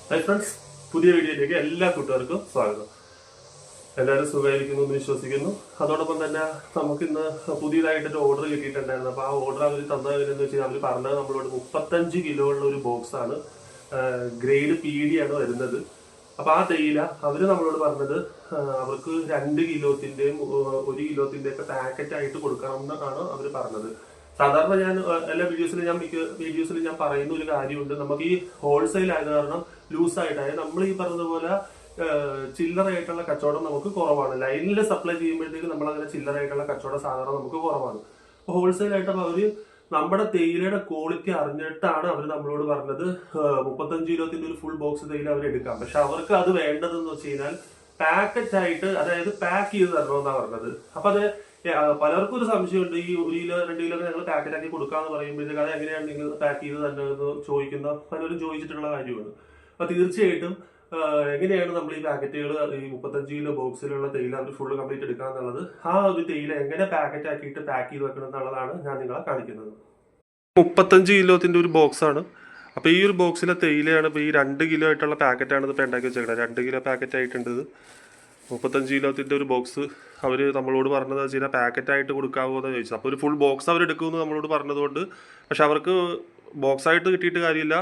Hi friends, പുതിയ വീഡിയോയിലേക്ക് എല്ലാ കൂട്ടുകാർക്കും സ്വാഗതം. എല്ലാവരും സുഖമായിരിക്കുന്നു എന്ന് വിശ്വസിക്കുന്നു. അതോടൊപ്പം തന്നെ നമുക്ക് ഇന്ന് പുതിയതായിട്ടൊരു ഓർഡർ കിട്ടിയിട്ടുണ്ടായിരുന്നു. അപ്പോൾ ആ ഓർഡർ അവർ തന്നതെന്ന് വെച്ചാൽ അവർ പറഞ്ഞത് നമ്മളോട് 35 കിലോ ഉള്ള ഒരു ബോക്സ് ആണ്, ഗ്രേഡ് PD ആണ് വരുന്നത്. അപ്പൊ ആ തേയില അവര് നമ്മളോട് പറഞ്ഞത് അവർക്ക് 2 കിലോത്തിന്റെയും 1 കിലോത്തിന്റെ ഒക്കെ പാക്കറ്റ് ആയിട്ട് കൊടുക്കണം എന്നാണ് അവർ പറഞ്ഞത്. സാധാരണ ഞാൻ എല്ലാ വീഡിയോസിലും ഞാൻ പറയുന്ന ഒരു കാര്യമുണ്ട്. നമുക്ക് ഈ ഹോൾസെയിൽ ആയത് കാരണം ലൂസായിട്ടായ നമ്മൾ ഈ പറഞ്ഞതുപോലെ ചില്ലറയായിട്ടുള്ള കച്ചവടം നമുക്ക് കുറവാണ്. ലൈനിൽ സപ്ലൈ ചെയ്യുമ്പോഴത്തേക്ക് നമ്മൾ അങ്ങനെ ചില്ലറയായിട്ടുള്ള കച്ചവടം സാധാരണ നമുക്ക് കുറവാണ്. അപ്പൊ ഹോൾസെയിൽ ആയിട്ട് അവര് നമ്മുടെ തേയിലയുടെ ക്വാളിറ്റി അറിഞ്ഞിട്ടാണ് അവർ നമ്മളോട് പറഞ്ഞത് 35 കിലോത്തിന്റെ ഒരു ഫുൾ ബോക്സ് തേയില അവർ എടുക്കാം. പക്ഷെ അവർക്ക് അത് വേണ്ടതെന്ന് വെച്ച് കഴിഞ്ഞാൽ പാക്കറ്റ് ആയിട്ട്, അതായത് പാക്ക് ചെയ്ത് തരണമെന്നാണ് പറഞ്ഞത്. അപ്പൊ അത് പലർക്കും ഒരു സംശയമുണ്ട്, ഈ 1 കിലോ 2 കിലോ ഞങ്ങൾ പാക്കറ്റ് ആക്കി കൊടുക്കാന്ന് പറയുമ്പോഴത്തേക്ക് അത് എങ്ങനെയാണ് നിങ്ങൾ പാക്ക് ചെയ്ത് തരുന്നതെന്ന് ചോദിക്കുന്ന പലരും ചോദിച്ചിട്ടുള്ള കാര്യമാണ്. അപ്പൊ തീർച്ചയായിട്ടും എങ്ങനെയാണ് നമ്മൾ ഈ പാക്കറ്റുകൾ, ഈ 35 കിലോ ബോക്സിലുള്ള തേയില അവർ ഫുള്ള് കംപ്ലീറ്റ് എടുക്കുക എന്നുള്ളത്, ആ ഒരു തേയില എങ്ങനെ പാക്കറ്റ് ആക്കിയിട്ട് പാക്ക് ചെയ്ത് വെക്കണം എന്നുള്ളതാണ് ഞാൻ നിങ്ങളെ കാണിക്കുന്നത്. 35 കിലോത്തിന്റെ ഒരു ബോക്സ് ആണ്. അപ്പൊ ഈ ഒരു ബോക്സിലെ തേയിലയാണ് ഇപ്പൊ ഈ 2 കിലോ ആയിട്ടുള്ള പാക്കറ്റാണ് ഇത് ഉണ്ടാക്കി വെച്ചേക്കുന്നത്. 2 കിലോ പാക്കറ്റ് ആയിട്ടുണ്ട്. 35 കിലോത്തിന്റെ ഒരു ബോക്സ് അവർ നമ്മളോട് പറഞ്ഞത് വെച്ചാൽ പാക്കറ്റ് ആയിട്ട് കൊടുക്കാവോ എന്ന് ചോദിച്ചു. അപ്പോൾ ഒരു ഫുൾ ബോക്സ് അവർ എടുക്കുമെന്ന് നമ്മളോട് പറഞ്ഞതുകൊണ്ട്, പക്ഷെ അവർക്ക് ബോക്സ് ആയിട്ട് കിട്ടിയിട്ട് കാര്യമില്ല,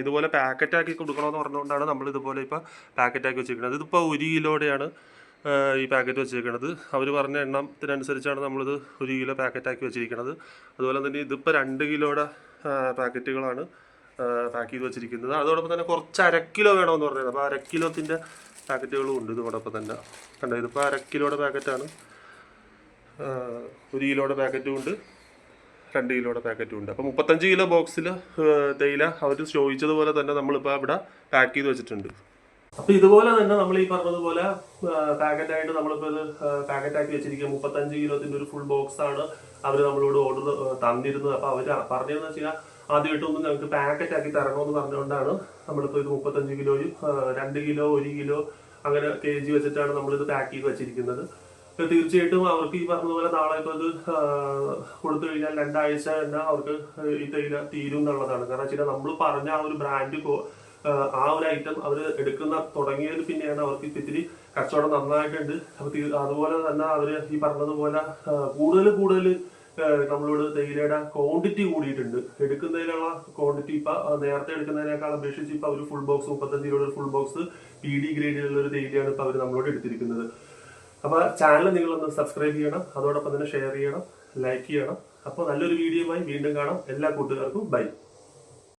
ഇതുപോലെ പാക്കറ്റ് ആക്കി കൊടുക്കണമെന്ന് പറഞ്ഞുകൊണ്ടാണ് നമ്മൾ ഇതുപോലെ ഇപ്പോൾ പാക്കറ്റ് ആക്കി വെച്ചിരിക്കുന്നത്. ഇതിപ്പോൾ 1 കിലോയുടെയാണ് ഈ പാക്കറ്റ് വെച്ചിരിക്കുന്നത്. അവർ പറഞ്ഞ എണ്ണത്തിനനുസരിച്ചാണ് നമ്മളിത് 1 കിലോ പാക്കറ്റ് ആക്കി വെച്ചിരിക്കുന്നത്. അതുപോലെ തന്നെ ഇതിപ്പോൾ 2 കിലോയുടെ പാക്കറ്റുകളാണ് പാക്ക് ചെയ്ത് വെച്ചിരിക്കുന്നത്. അതോടൊപ്പം തന്നെ കുറച്ച് 1/2 കിലോ വേണമെന്ന് പറഞ്ഞത്. അപ്പോൾ 1/2 കിലോത്തിൻ്റെ പാക്കറ്റുകളും ഉണ്ട് ഇതോടൊപ്പം തന്നെ. കണ്ടോ, ഇതിപ്പോൾ 1/2 കിലോയുടെ പാക്കറ്റാണ്. 1 കിലോയുടെ പാക്കറ്റും ഉണ്ട്, 2 കിലോയുടെ പാക്കറ്റും ഉണ്ട്. അപ്പോൾ 35 കിലോ ബോക്സിൽ തേയില അവർ ചോദിച്ചതുപോലെ തന്നെ നമ്മളിപ്പോൾ ഇവിടെ പാക്ക് ചെയ്ത് വെച്ചിട്ടുണ്ട്. അപ്പൊ ഇതുപോലെ തന്നെ നമ്മൾ ഈ പറഞ്ഞതുപോലെ പാക്കറ്റായിട്ട് നമ്മളിപ്പോൾ ഇത് പാക്കറ്റാക്കി വെച്ചിരിക്കുക. 35 കിലോത്തിന്റെ ഒരു ഫുൾ ബോക്സ് ആണ് അവർ നമ്മളോട് ഓർഡർ തന്നിരുന്നത്. അപ്പൊ അവർ പറഞ്ഞതെന്ന് വെച്ചാൽ ആദ്യമായിട്ടൊന്നും ഞങ്ങൾക്ക് പാക്കറ്റ് ആക്കി തരണമെന്ന് പറഞ്ഞുകൊണ്ടാണ് നമ്മളിപ്പോൾ ഇത് 35 കിലോയും 2 കിലോ 1 കിലോ അങ്ങനെ kg വെച്ചിട്ടാണ് നമ്മളിത് പാക്ക് ചെയ്ത് വെച്ചിരിക്കുന്നത്. തീർച്ചയായിട്ടും അവർക്ക് ഈ പറഞ്ഞതുപോലെ നാളെ ഇപ്പോൾ ഇത് കൊടുത്തു കഴിഞ്ഞാൽ 2 ആഴ്ച തന്നെ അവർക്ക് ഈ തേയില തീരും എന്നുള്ളതാണ്. കാരണം വെച്ചാൽ നമ്മൾ പറഞ്ഞ ആ ഒരു ബ്രാൻഡ്, ആ ഒരു ഐറ്റം അവർ എടുക്കുന്ന തുടങ്ങിയതിൽ പിന്നെയാണ് അവർക്ക് ഇത്തിരി കച്ചവടം നന്നായിട്ടുണ്ട്. അപ്പൊ അതുപോലെ തന്നെ അവർ ഈ പറഞ്ഞതുപോലെ കൂടുതൽ നമ്മളോട് തേയിലയുടെ ക്വാണ്ടിറ്റി കൂടിയിട്ടുണ്ട്. എടുക്കുന്നതിനുള്ള ക്വാണ്ടിറ്റി ഇപ്പൊ നേരത്തെ എടുക്കുന്നതിനേക്കാൾ അപേക്ഷിച്ച് ഇപ്പൊ ഒരു ഫുൾ ബോക്സ് 35 കിലോയുടെ ഫുൾ ബോക്സ് PD ഗ്രേഡിലുള്ള ഒരു തേയിലയാണ് ഇപ്പൊ അവർ നമ്മളോട് എടുത്തിരിക്കുന്നത്. അപ്പൊ ചാനൽ നിങ്ങളൊന്ന് സബ്സ്ക്രൈബ് ചെയ്യണം, അതോടൊപ്പം തന്നെ ഷെയർ ചെയ്യണം, ലൈക്ക് ചെയ്യണം. അപ്പോൾ നല്ലൊരു വീഡിയോയുമായി വീണ്ടും കാണാം. എല്ലാ കൂട്ടുകാർക്കും ബൈ.